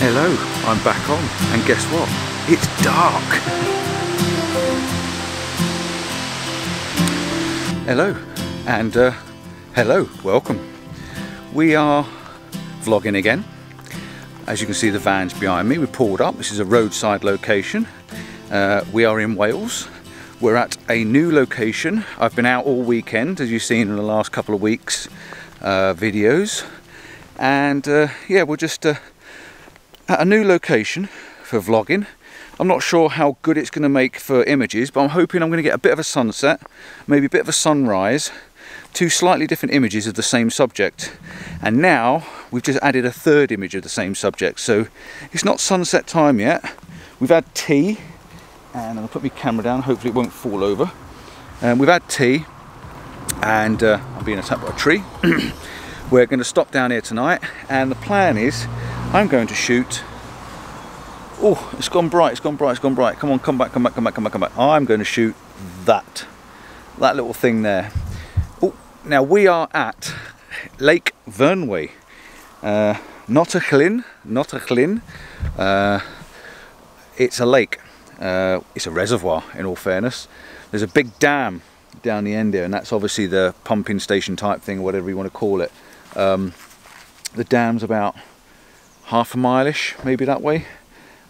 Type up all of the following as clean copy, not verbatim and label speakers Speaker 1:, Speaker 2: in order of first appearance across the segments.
Speaker 1: Hello, I'm back on, and guess what? It's dark! Hello, and hello, welcome. We are vlogging again. As you can see, the van's behind me. We pulled up. This is a roadside location. We are in Wales. We're at a new location. I've been out all weekend, as you've seen in the last couple of weeks' videos. And yeah, we're just at a new location for vlogging. I'm not sure how good it's going to make for images, but I'm hoping I'm going to get a bit of a sunset, maybe a bit of a sunrise, two slightly different images of the same subject. And now we've just added a third image of the same subject, so it's not sunset time yet. We've had tea, and I'm going to put my camera down, hopefully it won't fall over. We've had tea, and I'm being attacked by a tree. We're going to stop down here tonight, and the plan is I'm going to shoot. Oh, it's gone bright, it's gone bright, it's gone bright. Come on, come back, come back, come back, come back, come back. I'm going to shoot that little thing there. Oh, now we are at Lake Vyrnwy. Not a llyn. It's a lake. It's a reservoir, in all fairness. There's a big dam down the end here, and that's obviously the pumping station type thing, whatever you want to call it. The dam's about half a mile-ish, maybe that way.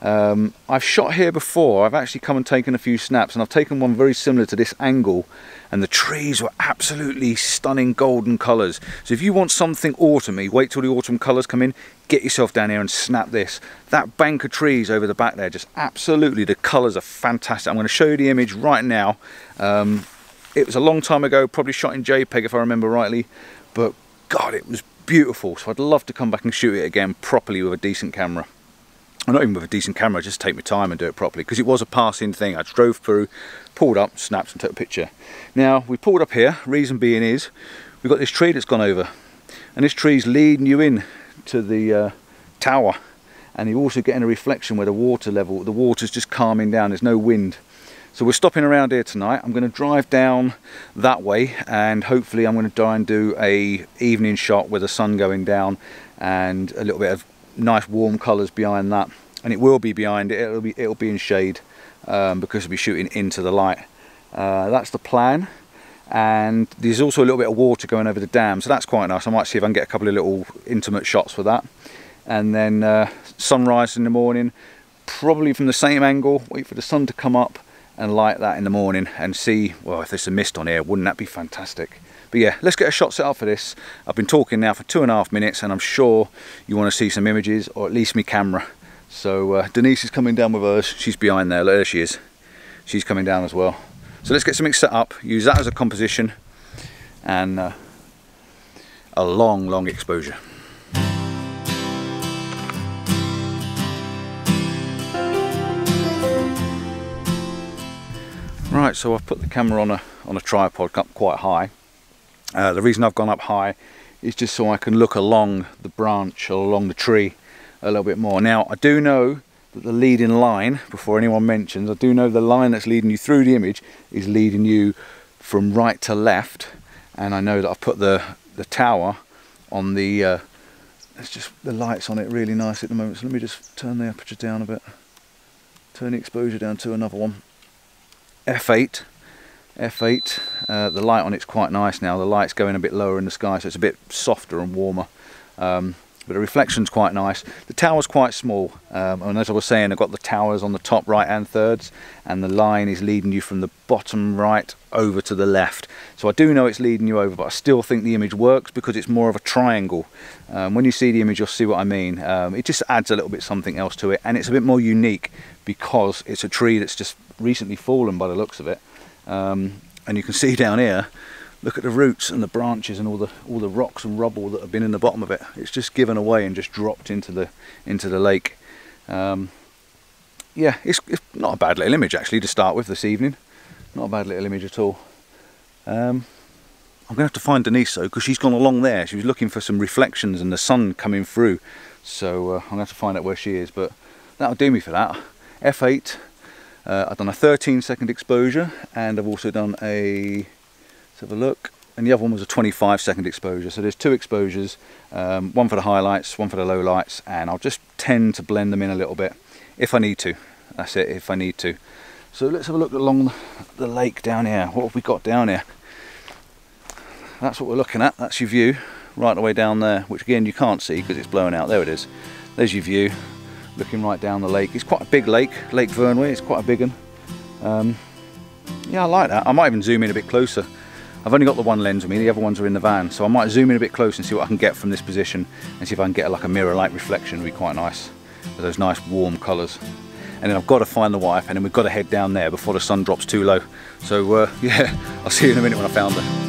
Speaker 1: I've shot here before. I've actually come and taken a few snaps, and I've taken one very similar to this angle, and the trees were absolutely stunning golden colours. So if you want something autumny, wait till the autumn colours come in, get yourself down here and snap this. That bank of trees over the back there, just absolutely, the colours are fantastic. I'm going to show you the image right now. It was a long time ago, probably shot in JPEG if I remember rightly, but God, it was beautiful. So I'd love to come back and shoot it again properly with a decent camera. Well, not even with a decent camera, just take my time and do it properly, because it was a passing thing. I drove through, pulled up, snapped and took a picture. Now, we pulled up here, reason being is, we've got this tree that's gone over, and this tree's leading you in to the tower, and you're also getting a reflection where the water level, the water's just calming down, there's no wind. So we're stopping around here tonight. I'm going to drive down that way, and hopefully I'm going to try and do a evening shot with the sun going down and a little bit of nice warm colours behind that. And it will be behind it, it'll be in shade, because we'll be shooting into the light. That's the plan. And there's also a little bit of water going over the dam, so that's quite nice. I might see if I can get a couple of little intimate shots for that. And then sunrise in the morning, probably from the same angle, wait for the sun to come up and light that in the morning, and see, well, if there's a mist on here, wouldn't that be fantastic? But yeah, let's get a shot set up for this. I've been talking now for 2.5 minutes, and I'm sure you want to see some images, or at least me camera. So Denise is coming down with hers. She's behind there. There she is. She's coming down as well. So let's get something set up, use that as a composition, and a long exposure. Right, so I've put the camera on a tripod up quite high. The reason I've gone up high is just so I can look along the branch or along the tree a little bit more. Now, I do know that the leading line, before anyone mentions, I do know the line that's leading you through the image is leading you from right to left, and I know that I've put the tower on the it's just the lights on it really nice at the moment. So let me just turn the aperture down a bit, turn the exposure down to another one. F8. The light on it's quite nice now. The light's going a bit lower in the sky, so it's a bit softer and warmer. But the reflection's quite nice. The tower's quite small, and as I was saying, I've got the towers on the top right hand thirds, and the line is leading you from the bottom right over to the left. So I do know it's leading you over, but I still think the image works because it's more of a triangle. When you see the image, you'll see what I mean. It just adds a little bit something else to it, and it's a bit more unique because it's a tree that's just recently fallen by the looks of it. And you can see down here, look at the roots and the branches and all the rocks and rubble that have been in the bottom of it. It's just given away and just dropped into the lake. Yeah, it's not a bad little image actually to start with this evening. Not a bad little image at all. I'm gonna have to find Denise though, because she's gone along there. She was looking for some reflections and the sun coming through. So I'm gonna have to find out where she is, but that'll do me for that. F8. I've done a 13-second exposure, and I've also done a, let's have a look, and the other one was a 25-second exposure. So there's 2 exposures, one for the highlights, one for the lowlights, and I'll just tend to blend them in a little bit if I need to. That's it, if I need to. So let's have a look along the lake down here. What have we got down here? That's what we're looking at. That's your view right the way down there, which again you can't see because it's blowing out. There it is. There's your view, looking right down the lake. It's quite a big lake, Lake Vyrnwy. It's quite a big one. Yeah, I like that. I might even zoom in a bit closer. I've only got the one lens with me, the other ones are in the van, so I might zoom in a bit closer and see what I can get from this position, and see if I can get like a mirror-like reflection. Would be quite nice with those nice warm colours. And then I've got to find the wife, and then we've got to head down there before the sun drops too low. So yeah, I'll see you in a minute when I found her.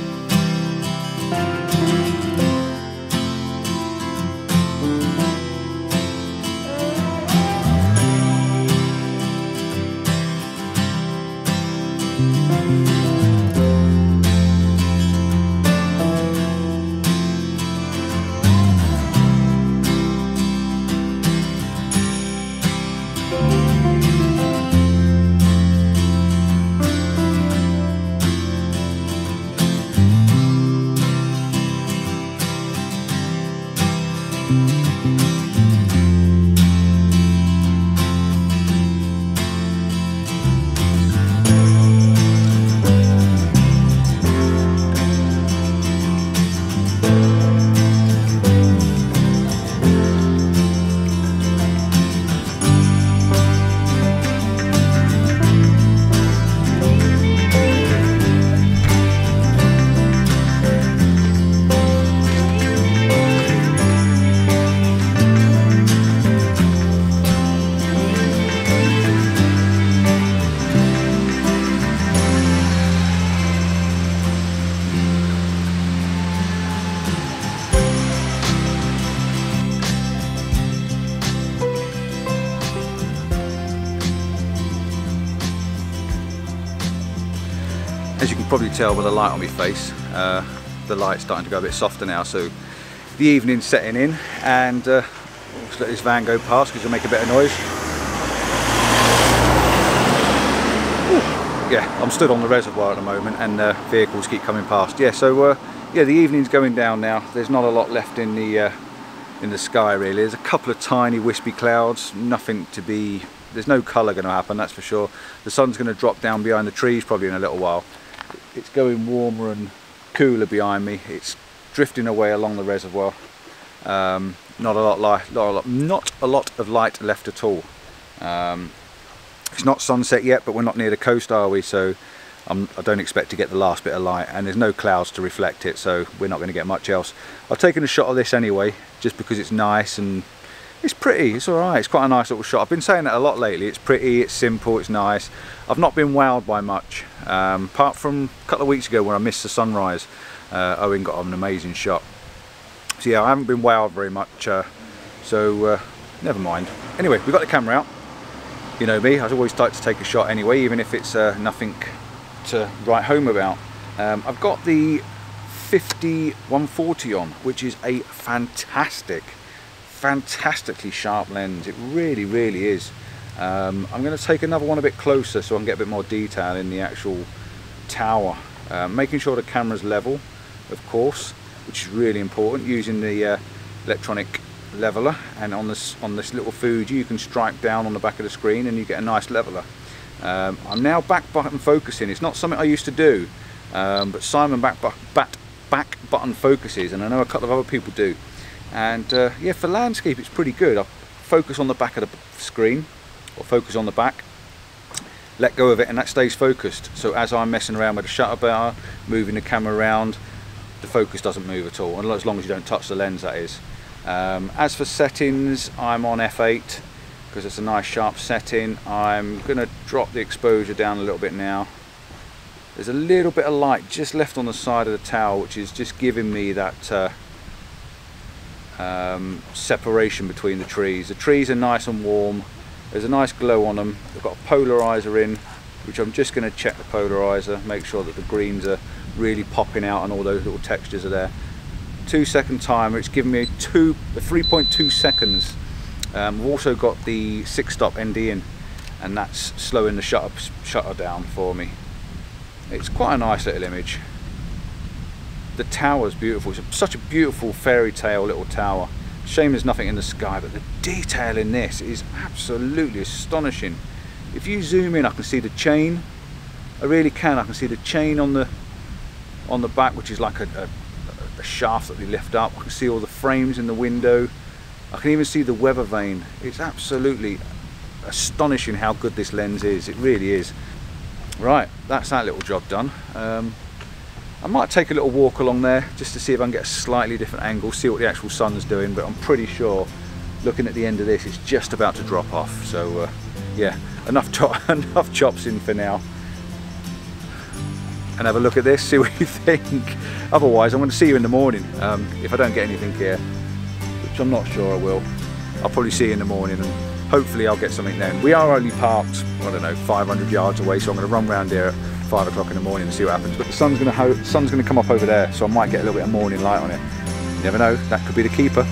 Speaker 1: As you can probably tell by the light on my face, the light's starting to go a bit softer now, so the evening's setting in, and just let this van go past because it'll make a bit of noise. Ooh. Yeah, I'm stood on the reservoir at the moment, and vehicles keep coming past. Yeah, so yeah, the evening's going down now. There's not a lot left in the sky really. There's a couple of tiny wispy clouds, nothing to be. There's no colour going to happen, that's for sure. The sun's going to drop down behind the trees probably in a little while. It's going warmer and cooler behind me. It's drifting away along the reservoir. Not a lot of light left at all. It's not sunset yet, but we're not near the coast, are we? So I don't expect to get the last bit of light, and there's no clouds to reflect it, so we're not going to get much else. I've taken a shot of this anyway, just because it's nice and it's pretty. It's alright, it's quite a nice little shot. I've been saying that a lot lately. It's pretty, it's simple, it's nice. I've not been wowed by much, apart from a couple of weeks ago when I missed the sunrise. Owen got an amazing shot. So yeah, I haven't been wowed very much, so never mind. Anyway, we've got the camera out. You know me, I always like to take a shot anyway, even if it's nothing to write home about. I've got the 50-140 on, which is a fantastically sharp lens. It really is. I'm going to take another one a bit closer so I can get a bit more detail in the actual tower, making sure the camera's level, of course, which is really important, using the electronic leveler, and on this little Fuji you can strike down on the back of the screen and you get a nice leveler. I'm now back button focusing. It's not something I used to do, but Simon back button focuses, and I know a couple of other people do. And yeah, for landscape it's pretty good. I focus on the back of the screen, or focus on the back, let go of it, and that stays focused. So as I'm messing around with the shutter bar, moving the camera around, the focus doesn't move at all, as long as you don't touch the lens, that is. As for settings, I'm on f8 because it's a nice sharp setting. I'm going to drop the exposure down a little bit now. There's a little bit of light just left on the side of the tower, which is just giving me that separation between the trees. The trees are nice and warm. There's a nice glow on them. They've got a polarizer in, which I'm just going to check the polarizer, make sure that the greens are really popping out and all those little textures are there. 2-second timer, it's giving me 3.2 seconds. We've also got the 6-stop ND in, and that's slowing the shutter, shutter down for me. It's quite a nice little image. the tower's beautiful. It's such a beautiful fairy tale little tower. Shame there's nothing in the sky, but the detail in this is absolutely astonishing. If you zoom in, I can see the chain. I really can. I can see the chain on the back, which is like a shaft that they lift up. I can see all the frames in the window. I can even see the weather vane. It's absolutely astonishing how good this lens is. It really is. Right, that's that little job done. I might take a little walk along there just to see if I can get a slightly different angle, see what the actual sun's doing, but I'm pretty sure, looking at the end of this, it's just about to drop off. So yeah, enough chops in for now. And have a look at this, see what you think. Otherwise, I'm going to see you in the morning. If I don't get anything here, which I'm not sure I will, I'll probably see you in the morning, and hopefully I'll get something then. We are only parked, I don't know, 500 yards away, so I'm going to run around here at 5 o'clock in the morning and see what happens. But the sun's going to come up over there, so I might get a little bit of morning light on it. You never know, that could be the keeper.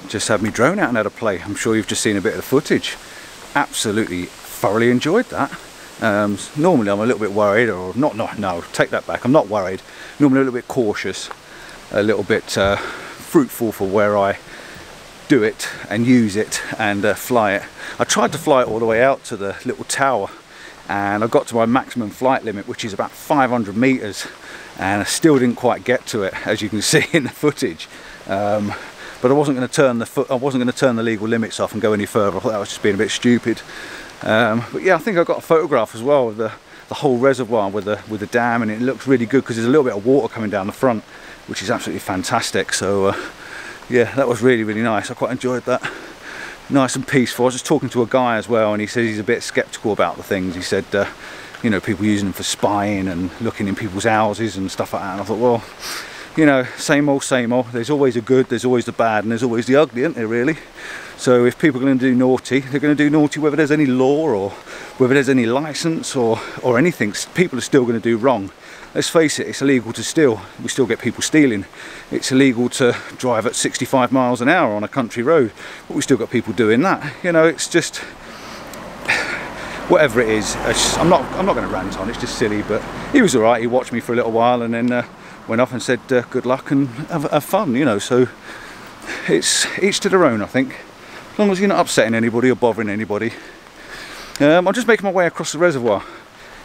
Speaker 1: Just had me drone out and had a play. I'm sure you've just seen a bit of the footage. Absolutely thoroughly enjoyed that. Normally I'm a little bit worried, or no, take that back, I'm not worried. Normally a little bit cautious, a little bit fruitful for where I do it and use it and fly it. I tried to fly it all the way out to the little tower, and I got to my maximum flight limit, which is about 500 meters, and I still didn't quite get to it, as you can see in the footage. But I wasn't going to turn the legal limits off and go any further. I thought that was just being a bit stupid. But yeah, I think I got a photograph as well of the whole reservoir with the dam, and it looks really good because there's a little bit of water coming down the front, which is absolutely fantastic. So yeah, that was really, really nice. I quite enjoyed that. Nice and peaceful. I was just talking to a guy as well, and he says he's a bit skeptical about the things. He said, you know, people using them for spying and looking in people's houses and stuff like that. And I thought, well, you know, same old, same old. There's always the good, there's always the bad, and there's always the ugly, isn't there, really? So if people are going to do naughty, they're going to do naughty whether there's any law or whether there's any license or anything. People are still going to do wrong. Let's face it, it's illegal to steal. We still get people stealing. It's illegal to drive at 65 miles an hour on a country road, but we still got people doing that. You know, it's just, whatever it is, I'm not going to rant on, it's just silly. But he was alright, he watched me for a little while and then went off and said good luck and have fun, you know. So it's each to their own, I think, as long as you're not upsetting anybody or bothering anybody. I'm just making my way across the reservoir.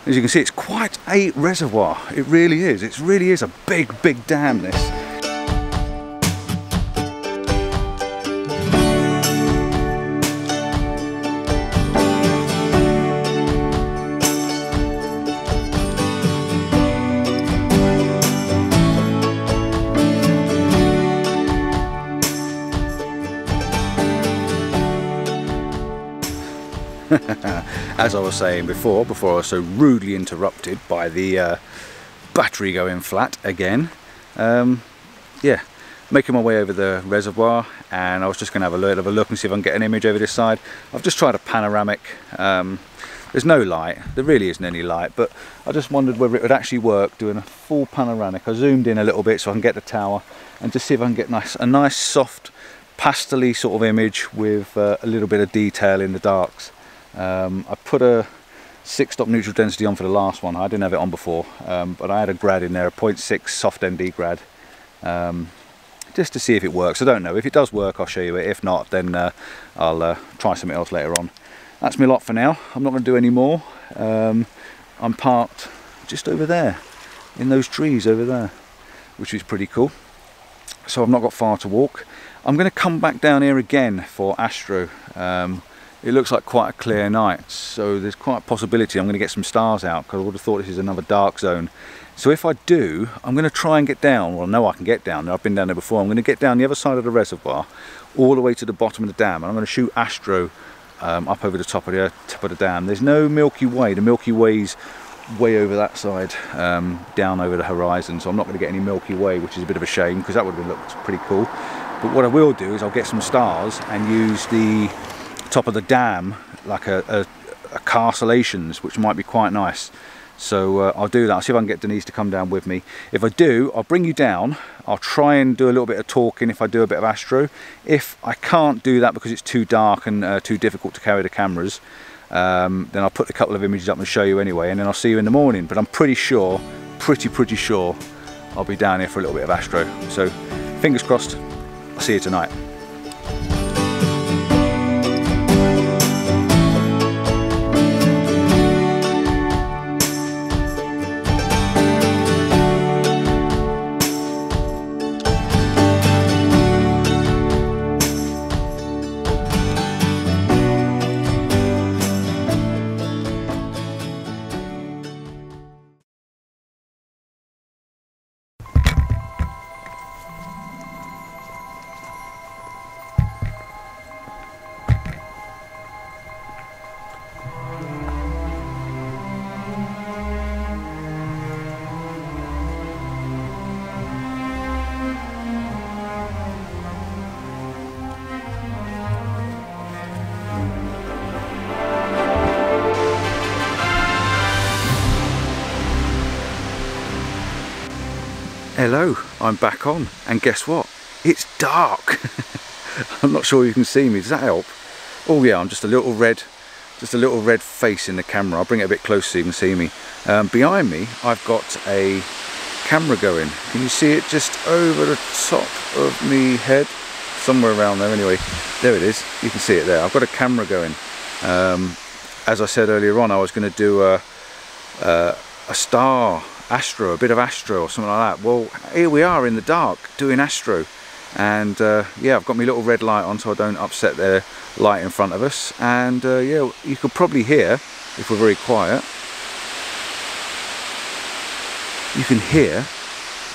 Speaker 1: As you can see, it's quite a reservoir, it really is. It really is a big dam, this. As I was saying before I was so rudely interrupted by the battery going flat again. Yeah, making my way over the reservoir, and I was just going to have a little bit of a look and see if I can get an image over this side. I've just tried a panoramic. There's no light, there really isn't any light, but I just wondered whether it would actually work doing a full panoramic. I zoomed in a little bit so I can get the tower and just see if I can get a nice soft pastel-y sort of image with a little bit of detail in the darks. I put a 6-stop neutral density on for the last one. I didn't have it on before, but I had a grad in there, a 0.6 soft ND grad, just to see if it works. I don't know. If it does work, I'll show you it. If not, then I'll try something else later on. That's my lot for now. I'm not going to do any more. I'm parked just over there, in those trees over there, which is pretty cool. So I've not got far to walk. I'm going to come back down here again for Astro. It looks like quite a clear night, so there's quite a possibility I'm going to get some stars out, because I would have thought this is another dark zone. So if I do, I'm going to try and get down. Well, I know I can get down there. I've been down there before. I'm going to get down the other side of the reservoir, all the way to the bottom of the dam, and I'm going to shoot Astro up over the top of the dam. There's no Milky Way. The Milky Way's way over that side, down over the horizon, so I'm not going to get any Milky Way, which is a bit of a shame, because that would have looked pretty cool. But what I will do is I'll get some stars and use the top of the dam like a carcellations, which might be quite nice. So I'll do that. I'll see if I can get Denise to come down with me. If I do, I'll bring you down. I'll try and do a little bit of talking if I do a bit of Astro. If I can't do that because it's too dark and too difficult to carry the cameras, then I'll put a couple of images up and show you anyway, and then I'll see you in the morning. But I'm pretty sure, pretty sure, I'll be down here for a little bit of Astro. So fingers crossed, I'll see you tonight. Hello, I'm back on, and guess what? It's dark. I'm not sure you can see me. Does that help? Oh yeah, I'm just a little red face in the camera. I'll bring it a bit closer so you can see me. Behind me, I've got a camera going. Can you see it just over the top of me head? Somewhere around there anyway. There it is. You can see it there. I've got a camera going. As I said earlier on, I was going to do a star Astro, a bit of Astro or something like that. Well, here we are in the dark doing Astro, and yeah, I've got my little red light on so I don't upset the light in front of us, and yeah, you could probably hear, if we're very quiet, you can hear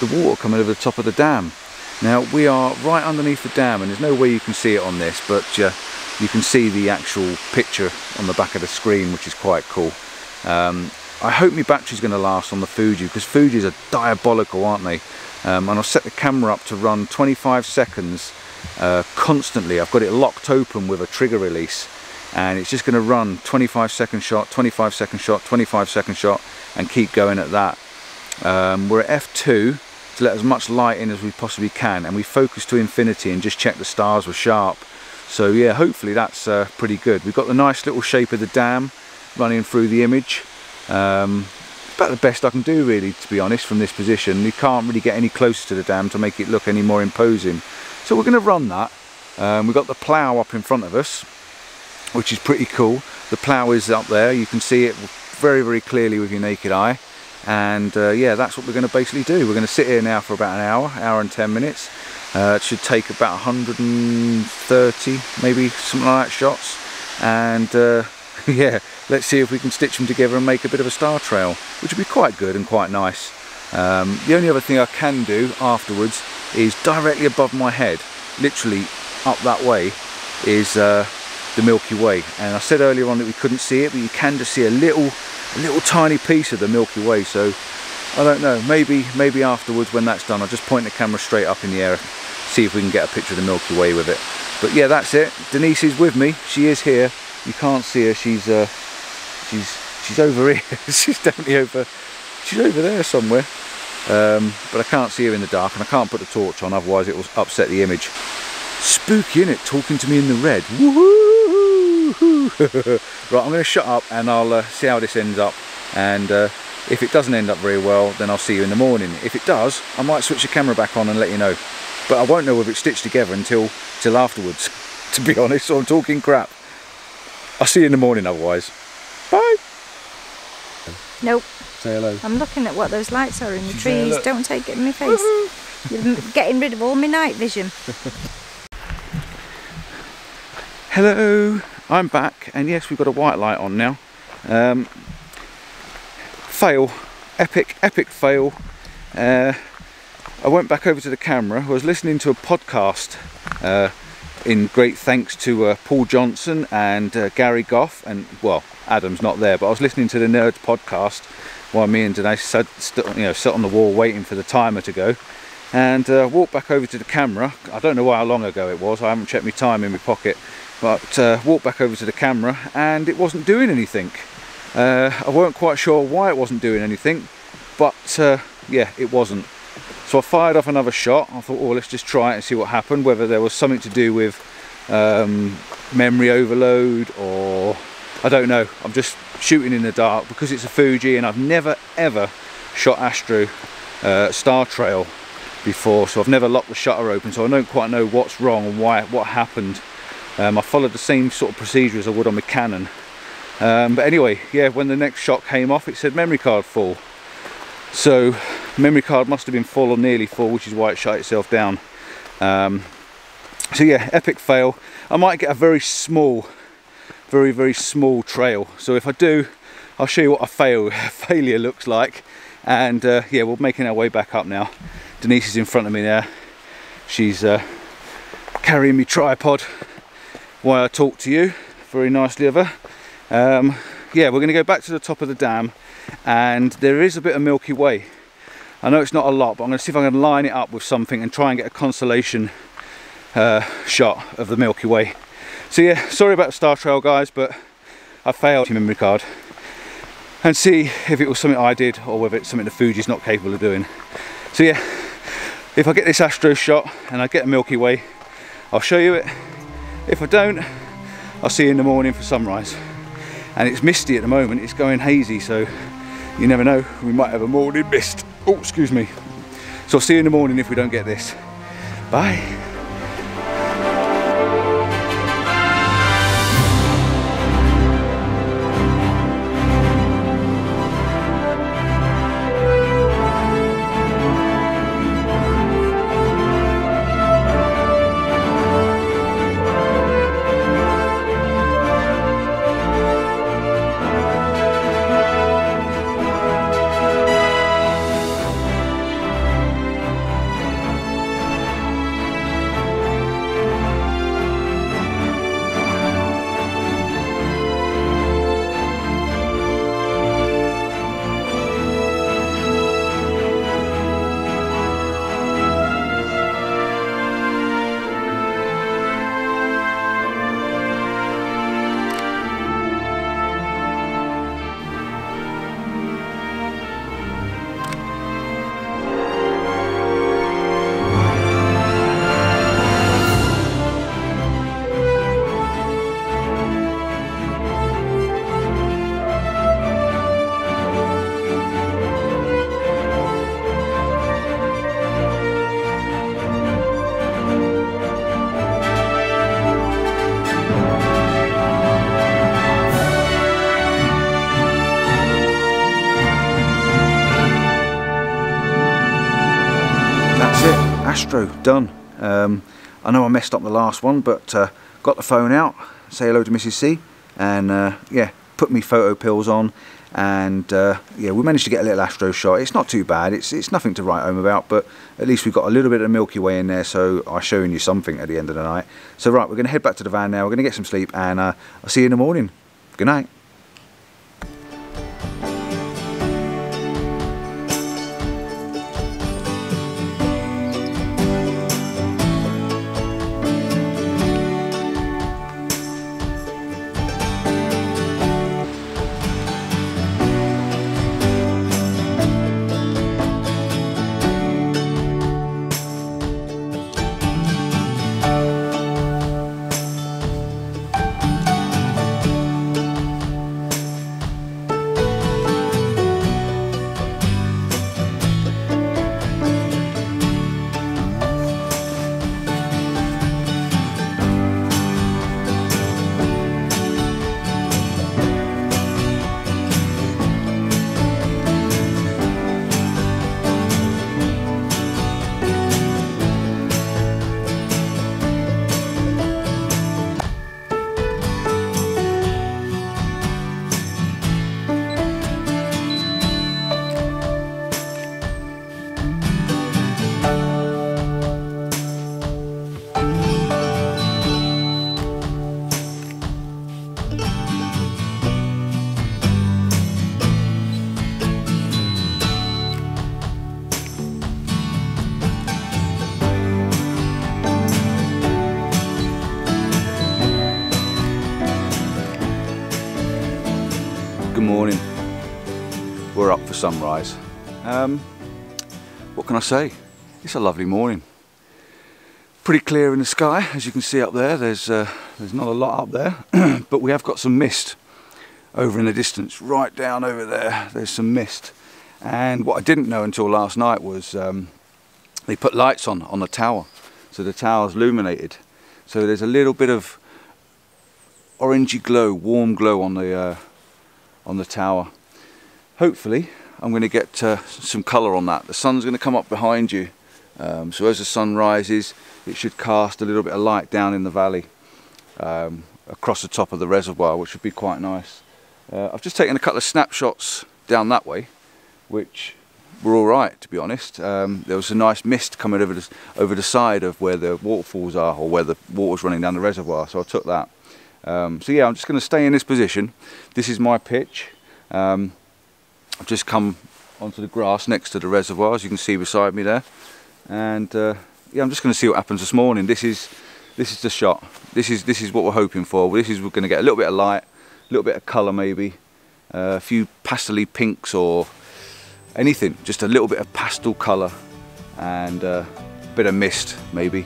Speaker 1: the water coming over the top of the dam. Now we are right underneath the dam, and there's no way you can see it on this, but you can see the actual picture on the back of the screen, which is quite cool. I hope my battery's going to last on the Fuji, because Fujis are diabolical, aren't they? And I'll set the camera up to run 25 seconds constantly. I've got it locked open with a trigger release, and it's just going to run 25-second shot, 25-second shot, 25-second shot, and keep going at that. We're at f2 to let as much light in as we possibly can, and we focus to infinity and just check the stars were sharp. So yeah, hopefully that's pretty good. We've got the nice little shape of the dam running through the image. About the best I can do, really, to be honest, from this position. You can't really get any closer to the dam to make it look any more imposing. So we're going to run that. We've got the plough up in front of us, which is pretty cool. The plough is up there. You can see it very clearly with your naked eye. And yeah, that's what we're going to basically do. We're going to sit here now for about an hour and 10 minutes. It should take about 130, maybe something like that, shots. And yeah, let's see if we can stitch them together and make a bit of a star trail, which would be quite good and quite nice. The only other thing I can do afterwards is directly above my head, literally up that way, is the Milky Way. And I said earlier on that we couldn't see it, but you can just see a little tiny piece of the Milky Way. So I don't know, maybe afterwards when that's done, I'll just point the camera straight up in the air see if we can get a picture of the Milky Way with it. But yeah, that's it. Denise is with me. She is here. You can't see her. She's over here. She's definitely over. She's over there somewhere. But I can't see her in the dark, and I can't put the torch on, otherwise it will upset the image. Spooky, innit? Talking to me in the red. Woohoo! Right, I'm going to shut up and I'll see how this ends up. And if it doesn't end up very well, then I'll see you in the morning. If it does, I might switch the camera back on and let you know. But I won't know whether it's stitched together until afterwards, to be honest, so I'm talking crap. I'll see you in the morning otherwise. Bye!
Speaker 2: Nope.
Speaker 1: Say hello.
Speaker 2: I'm looking at what those lights are in the trees. Don't take it in my face. You're getting rid of all my night vision.
Speaker 1: Hello, I'm back, and yes, we've got a white light on now. Fail, epic fail. I went back over to the camera. I was listening to a podcast in great thanks to Paul Johnson and Gary Goff, and well, Adam's not there, but I was listening to the Nerds podcast while me and Denise sat on the wall waiting for the timer to go, and walked back over to the camera. I don't know how long ago it was, I haven't checked my time in my pocket, but walked back over to the camera and it wasn't doing anything. I weren't quite sure why it wasn't doing anything, but yeah, it wasn't. So I fired off another shot. I thought, oh, let's just try it and see what happened, whether there was something to do with memory overload, or I don't know. I'm just shooting in the dark because it's a Fuji and I've never ever shot Astro Star Trail before, so I've never locked the shutter open, so I don't quite know what's wrong and what happened. I followed the same sort of procedure as I would on my Canon. But anyway, yeah, when the next shot came off, it said memory card full. So memory card must have been full or nearly full, which is why it shut itself down. So yeah, epic fail. I might get a very small, very small trail. So if I do, I'll show you what a failure looks like. And yeah, we're making our way back up now. Denise is in front of me there. She's carrying me tripod while I talk to you. Very nicely of her. Yeah, we're going to go back to the top of the dam, and there is a bit of Milky Way. I know it's not a lot, but I'm going to see if I can line it up with something and try and get a constellation shot of the Milky Way. So yeah, sorry about the Star Trail, guys, but I failed the memory card, and see if it was something I did or whether it's something the Fuji's not capable of doing. So yeah, if I get this Astro shot and I get a Milky Way, I'll show you it. If I don't, I'll see you in the morning for sunrise. And it's misty at the moment, it's going hazy, so you never know, we might have a morning mist. Oh, excuse me. So I'll see you in the morning if we don't get this. Bye. Astro done. I know I messed up the last one, but got the phone out, say hello to Mrs. C, and yeah, put me photo pills on, and yeah, we managed to get a little Astro shot. It's not too bad, it's nothing to write home about, but at least we've got a little bit of Milky Way in there, so I'm showing you something at the end of the night. So right, we're going to head back to the van now, we're going to get some sleep, and I'll see you in the morning. Good night. we're up for sunrise. What can I say? It's a lovely morning. Pretty clear in the sky, as you can see up there. There's not a lot up there, but we have got some mist over in the distance. Right down over there, there's some mist. And what I didn't know until last night was they put lights on the tower, so the tower's illuminated. So there's a little bit of orangey glow, warm glow on the tower. Hopefully, I'm going to get some colour on that. The sun's going to come up behind you, so as the sun rises, it should cast a little bit of light down in the valley across the top of the reservoir, which would be quite nice. I've just taken a couple of snapshots down that way, which were all right, to be honest. There was a nice mist coming over the side of where the waterfalls are, or where the water's running down the reservoir, so I took that. So yeah, I'm just going to stay in this position. This is my pitch. I've just come onto the grass next to the reservoir, as you can see beside me there, and yeah, I'm just going to see what happens this morning. This is the shot. This is what we're hoping for. We're going to get a little bit of light, a little bit of colour maybe, a few pastel pinks or anything, just a little bit of pastel colour and a bit of mist maybe.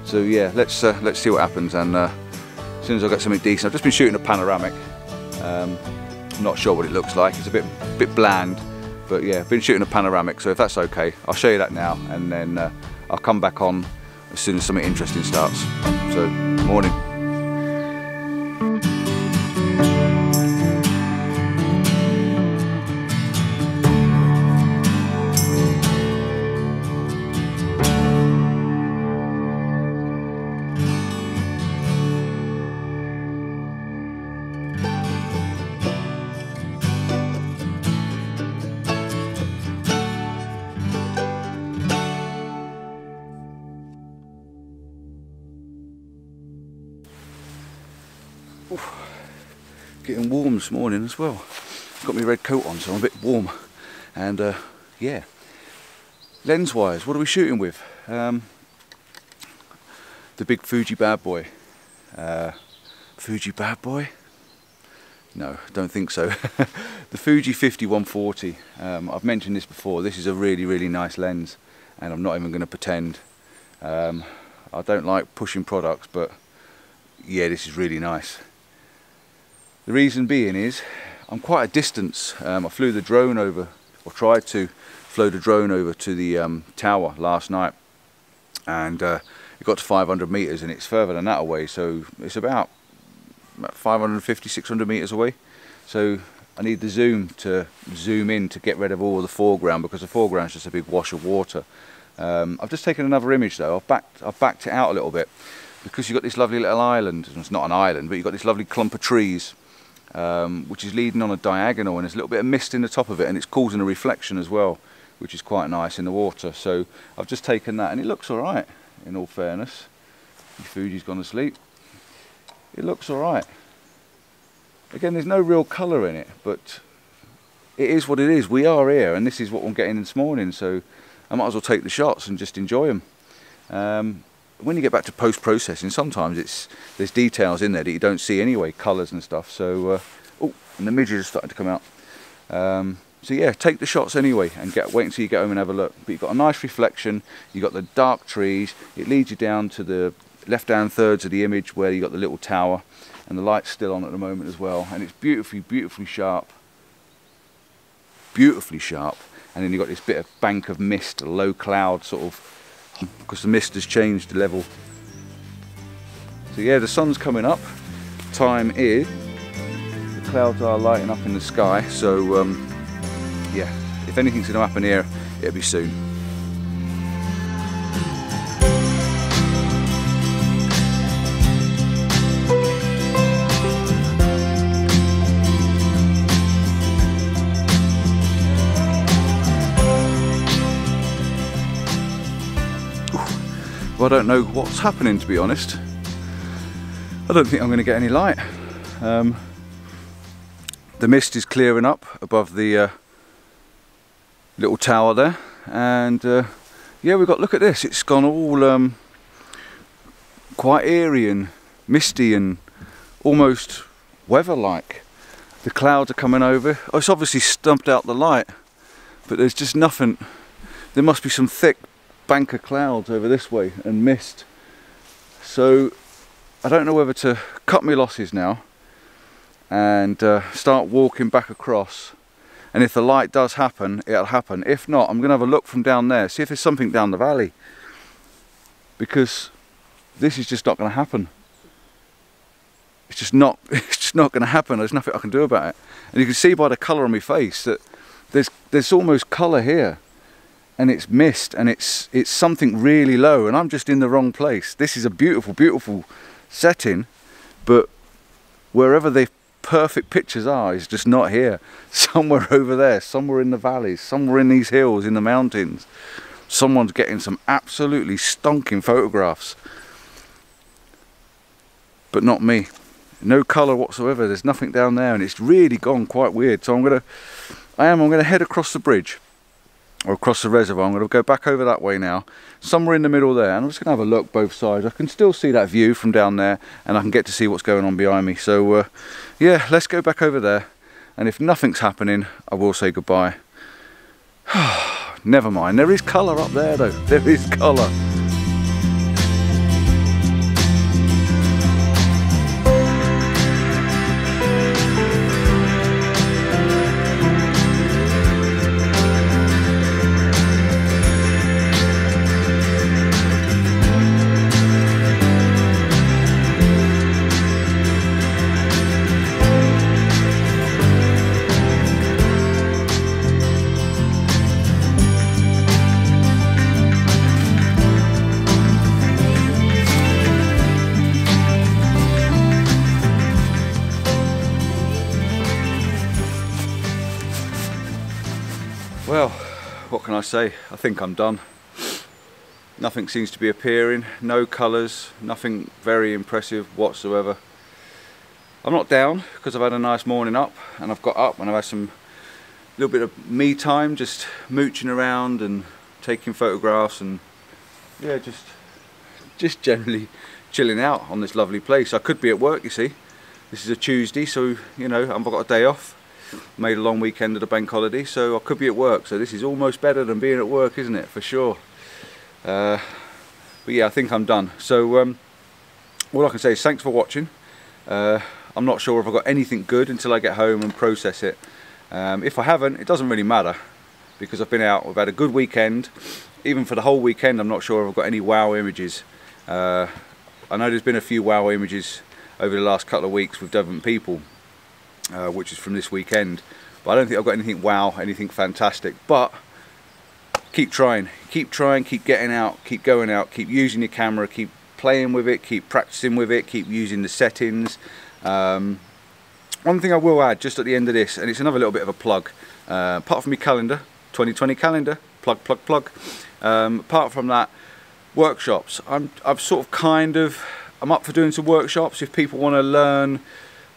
Speaker 1: So yeah, let's see what happens, and as soon as I get something decent. I've just been shooting a panoramic. I'm not sure what it looks like. It's a bit bland, but yeah, I've been shooting a panoramic, so if that's okay, I'll show you that now, and then I'll come back on as soon as something interesting starts. So, morning. Getting warm this morning as well. Got my red coat on, so I'm a bit warm. And yeah, lens wise, what are we shooting with? The big Fuji bad boy. Fuji bad boy? No, don't think so. The Fuji 50-140. I've mentioned this before. This is a really nice lens, and I'm not even going to pretend. I don't like pushing products, but yeah, this is really nice. The reason being is I'm quite a distance. I flew the drone over, or tried to flow the drone over to the tower last night, and it got to 500 meters, and it's further than that away, so it's about 550-600 meters away. So I need the zoom to zoom in to get rid of all of the foreground, because the foreground is just a big wash of water. I've just taken another image though. I've backed it out a little bit, because you've got this lovely little island. It's not an island, but you've got this lovely clump of trees, which is leading on a diagonal, and there's a little bit of mist in the top of it, and it's causing a reflection as well, which is quite nice in the water. So I've just taken that, and it looks alright, in all fairness. Fuji's gone to sleep. It looks alright. Again, there's no real colour in it, but it is what it is. We are here, and this is what I'm getting this morning, so I might as well take the shots and just enjoy them. When you get back to post-processing, sometimes there's details in there that you don't see anyway, colours and stuff. So, oh, and the midges are starting to come out. So yeah, take the shots anyway, and wait until you get home and have a look. But you've got a nice reflection. You've got the dark trees. It leads you down to the left-hand thirds of the image where you got the little tower, and the light's still on at the moment as well. And it's beautifully sharp. Beautifully sharp. And then you've got this bit of bank of mist, a low cloud sort of, because the mist has changed the level. So yeah, the sun's coming up. Time is, the clouds are lighting up in the sky, so yeah, if anything's going to happen here, it'll be soon. Well, I don't know what's happening, to be honest. I don't think I'm going to get any light. The mist is clearing up above the little tower there, and yeah, we've got, look at this, it's gone all quite eerie and misty and almost weather-like. The clouds are coming over. Oh, it's obviously stumped out the light, but there's just nothing. There must be some thick bank of clouds over this way and mist. So I don't know whether to cut my losses now and start walking back across. And if the light does happen, it'll happen. If not, I'm going to have a look from down there, see if there's something down the valley. Because this is just not going to happen. It's just not going to happen. There's nothing I can do about it. And you can see by the colour on my face that there's almost colour here. And it's mist, and it's something really low, and I'm just in the wrong place. This is a beautiful, beautiful setting, but wherever the perfect pictures are is just not here. Somewhere over there, somewhere in the valleys, somewhere in these hills, in the mountains, someone's getting some absolutely stonking photographs, but not me. No colour whatsoever. There's nothing down there, and it's really gone quite weird. So I'm gonna head across the bridge, or across the reservoir. I'm going to go back over that way now, somewhere in the middle there, and I'm just going to have a look both sides. I can still see that view from down there, and I can get to see what's going on behind me. So yeah, let's go back over there, and if nothing's happening, I will say goodbye. Never mind, there is colour up there though, there is colour. Well, what can I say? I think I'm done. Nothing seems to be appearing, no colours, nothing very impressive whatsoever. I'm not down because I've had a nice morning up, and I've got up and I've had some little bit of me time, just mooching around and taking photographs, and yeah, just generally chilling out on this lovely place. I could be at work, you see. This is a Tuesday, so you know, I've got a day off. Made a long weekend of the bank holiday, so I could be at work. So this is almost better than being at work, isn't it? For sure. But yeah, I think I'm done. So all I can say is thanks for watching. I'm not sure if I've got anything good until I get home and process it. If I haven't, it doesn't really matter, because I've been out, we've had a good weekend. Even for the whole weekend, I'm not sure if I've got any wow images. I know there's been a few wow images over the last couple of weeks with different people, which is from this weekend, but I don't think I've got anything wow, anything fantastic. But keep trying, keep getting out, keep going out, keep using your camera, keep playing with it, keep practicing with it, keep using the settings. One thing I will add just at the end of this, and it's another little bit of a plug, apart from my calendar, 2020 calendar, plug. Apart from that, workshops. I'm up for doing some workshops if people want to learn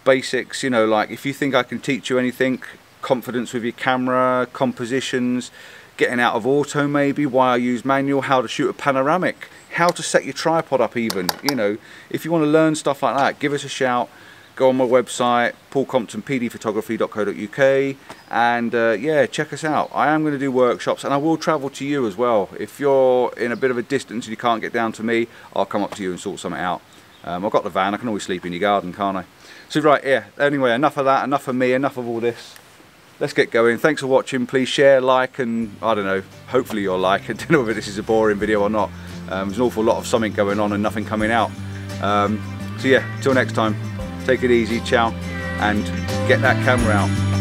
Speaker 1: basics, you know, like if you think I can teach you anything, confidence with your camera, compositions, getting out of auto maybe, why I use manual, how to shoot a panoramic, how to set your tripod up even, you know, if you want to learn stuff like that, give us a shout. Go on my website, Compton, PDphotography.co.uk, and yeah, check us out. I am going to do workshops, and I will travel to you as well. If you're in a bit of a distance and you can't get down to me, I'll come up to you and sort something out. I've got the van, I can always sleep in your garden, can't I? So right, yeah, anyway, enough of that, enough of me, enough of all this. Let's get going. Thanks for watching. Please share, like, and I don't know, hopefully you'll like it. I don't know if this is a boring video or not. There's an awful lot of something going on and nothing coming out. So yeah, till next time, take it easy, ciao, and get that camera out.